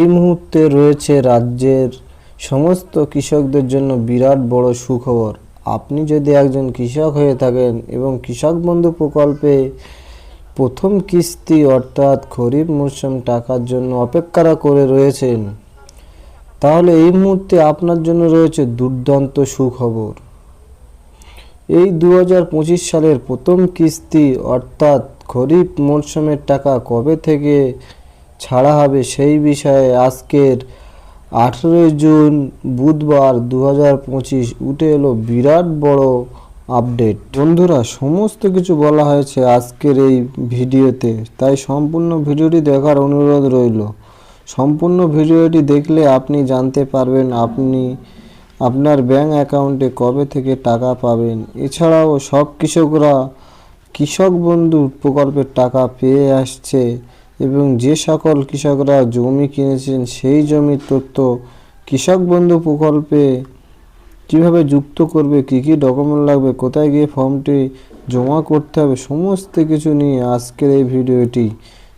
এই মুহূর্তে রয়েছে রাজ্যের সমস্ত কৃষকদের জন্য বিরাট বড় সুখবর। আপনি যদি একজন কৃষক হয়ে থাকেন এবং কৃষক বন্ধু প্রকল্পে প্রথম কিস্তি অর্থাৎ খরিফ মরশুম টাকার জন্য অপেক্ষা করে রয়েছেন, তাহলে এই মুহূর্তে আপনার জন্য রয়েছে দুর্দান্ত সুখবর। এই 2025 সালের প্রথম কিস্তি অর্থাৎ খরিফ মরশুমের টাকা কবে থেকে ছাড়া হবে সেই বিষয়ে আজকের 18 জুন বুধবার 2025 উঠে এলো বিরাট বড় আপডেট। বন্ধুরা, সমস্ত কিছু বলা হয়েছে আজকের এই ভিডিওতে, তাই সম্পূর্ণ ভিডিওটি দেখার অনুরোধ রইল। সম্পূর্ণ ভিডিওটি দেখলে আপনি জানতে পারবেন আপনি আপনার ব্যাংক অ্যাকাউন্টে কবে থেকে টাকা পাবেন। এছাড়াও সব কৃষকরা কৃষক বন্ধু প্রকল্পের টাকা পেয়ে আসছে এবং যে সকল কৃষকরা জমি কিনেছেন সেই জমির তথ্য, কৃষক বন্ধু প্রকল্পে কিভাবে যুক্ত করবে, কী কী ডকুমেন্ট লাগবে, কোথায় গিয়ে ফর্মটি জমা করতে হবে, সমস্ত কিছু নিয়ে আজকের এই ভিডিওটি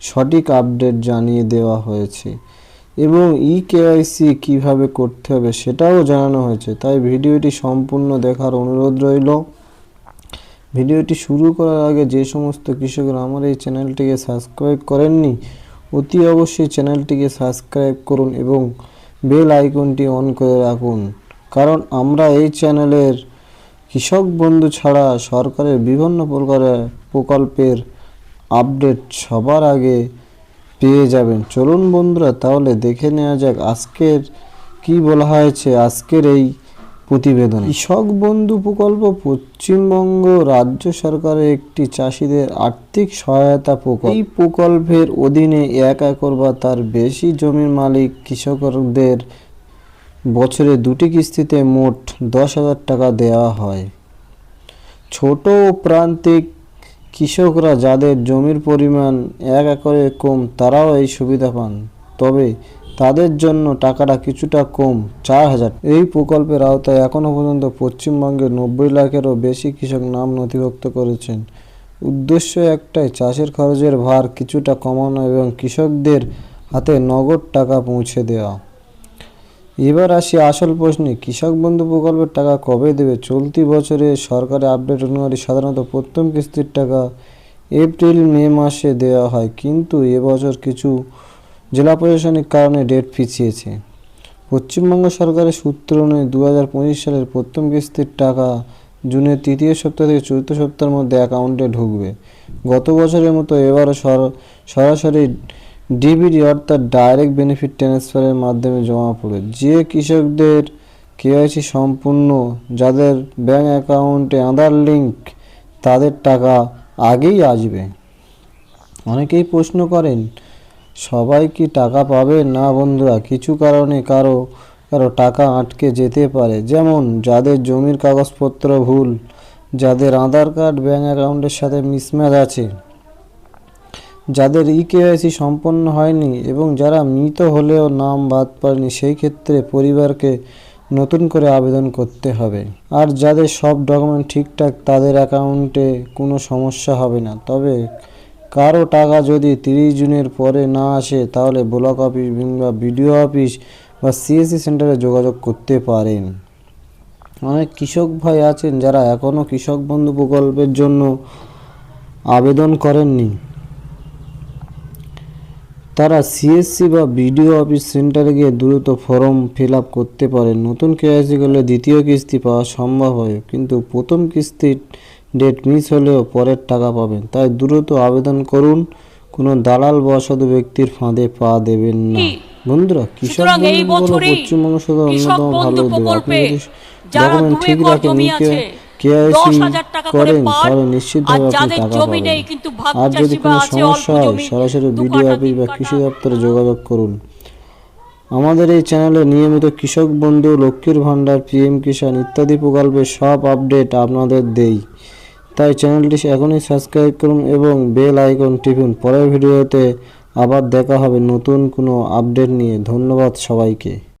সঠিক আপডেট জানিয়ে দেওয়া হয়েছে এবং কেওয়াইসি কিভাবে করতে হবে সেটাও জানানো হয়েছে। তাই ভিডিওটি সম্পূর্ণ দেখার অনুরোধ রইল। ভিডিওটি শুরু করার আগে যে সমস্ত কৃষকরা আমার এই চ্যানেলটিকে সাবস্ক্রাইব করেননি, অতি অবশ্যই চ্যানেলটিকে সাবস্ক্রাইব করুন এবং বেল আইকনটি অন করে রাখুন, কারণ আমরা এই চ্যানেলের কৃষক বন্ধু ছাড়া সরকারের বিভিন্ন প্রকারের প্রকল্পের আপডেট সবার আগে পেয়ে যাবেন। চলুন বন্ধুরা, তাহলে দেখে নেওয়া যাক আজকের কি বলা হয়েছে আজকের এই প্রতিবেদন। কৃষক বন্ধু প্রকল্প পশ্চিমবঙ্গ রাজ্য সরকারের একটি চাষিদের আর্থিক সহায়তা প্রকল্প। এই প্রকল্পের অধীনে 1 একর বা তার বেশি জমির মালিক কৃষকদের বছরে 2টি কিস্তিতে মোট 10,000 টাকা দেওয়া হয়। ছোট ও প্রান্তিক কৃষকরা যাদের জমির পরিমাণ 1 একরের কম তারাও এই সুবিধা পান, তবে তাদের জন্য টাকাটা কিছুটা কম, 4,000। এই প্রকল্পের আওতায় এখনও পর্যন্ত পশ্চিমবঙ্গের 90 লাখেরও বেশি কৃষক নাম নথিভুক্ত করেছেন। উদ্দেশ্য একটাই, চাষের খরচের ভার কিছুটা কমানো এবং কৃষকদের হাতে নগদ টাকা পৌঁছে দেওয়া। এবার আসি আসল প্রশ্নে, কৃষক বন্ধু প্রকল্পের টাকা কবে দেবে? চলতি বছরে সরকারের আপডেট অনুযায়ী সাধারণত প্রথম কিস্তির টাকা এপ্রিল-মে মাসে দেওয়া হয়, কিন্তু এবছর কিছু জেলা প্রশাসনিক কারণে ডেট পিছিয়েছে। পশ্চিমবঙ্গ সরকারের সূত্র অনুযায়ী 2025 সালের প্রথম কিস্তির টাকা জুনের 3য় সপ্তাহ থেকে 4th সপ্তাহের মধ্যে অ্যাকাউন্টে ঢুকবে। গত বছরের মতো এবারও সরাসরি ডিবিটি অর্থাৎ ডাইরেক্ট বেনিফিট ট্রান্সফারের মাধ্যমে জমা পড়বে। যে কৃষকদের কেওয়াইসি সম্পূর্ণ, যাদের ব্যাংক অ্যাকাউন্টে আধার লিঙ্ক, তাদের টাকা আগেই আসবে। অনেকেই প্রশ্ন করেন সবাই কি টাকা পাবে? না বন্ধুরা, কিছু কারণে কারো টাকা আটকে যেতে পারে, যেমন যাদের জমির কাগজপত্র ভুল, যাদের আধার কার্ড ব্যাংক অ্যাকাউন্টের সাথে মিসম্যাচ আছে, যাদের কেওয়াইসি সম্পন্ন হয়নি এবং যারা মৃত হলেও নাম বাদ পড়েনি, সেই ক্ষেত্রে পরিবারকে নতুন করে আবেদন করতে হবে। আর যাদের সব ডকুমেন্ট ঠিকঠাক তাদের অ্যাকাউন্টে কোনো সমস্যা হবে না। তবে কারো টাকা যদি 30 জুনের পরে না আসে তাহলে ব্লক অফিস কিংবা বিডিও অফিস বা সিএসসি সেন্টারে যোগাযোগ করতে পারেন। অনেক কৃষক ভাই আছেন যারা এখনও কৃষক বন্ধু প্রকল্পের জন্য আবেদন করেননি, তারা সিএসসি বা বিডিও অফিস সেন্টারে গিয়ে দ্রুত ফর্ম ফিল আপ করতে পারেন। নতুন কেওয়াইসি করলে দ্বিতীয় কিস্তি পাওয়া সম্ভব হয়, কিন্তু প্রথম কিস্তির ডেট মিস হলেও পরের টাকা পাবেন। তাই দ্রুত আবেদন করুন, কোনো দালাল বা অসাধু ব্যক্তির ফাঁদে পা দেবেন না। বন্ধুরা, কৃষক বন্ধু পশ্চিমবঙ্গ সরকার অন্যতম ভালো উদ্যোগ। আপনি যদি ডকুমেন্ট ঠিক রাখেন, কেওয়াইসি করেন, তাহলে নিশ্চিতভাবে আপনি টাকা পাবেন। আর যদি কোনো সমস্যা হয় সরাসরি বিডিও অফিস বা কৃষি দপ্তরে যোগাযোগ করুন। আমাদের এই চ্যানেলে নিয়মিত কৃষক বন্ধু, লক্ষ্মীর ভাণ্ডার, পিএম কিষাণ ইত্যাদি প্রকল্পের সব আপডেট আপনাদের দেই, তাই চ্যানেলটি এখনই সাবস্ক্রাইব করুন এবং বেল আইকন টিপুন। পরের ভিডিওতে আবার দেখা হবে নতুন কোনো আপডেট নিয়ে। ধন্যবাদ সবাইকে।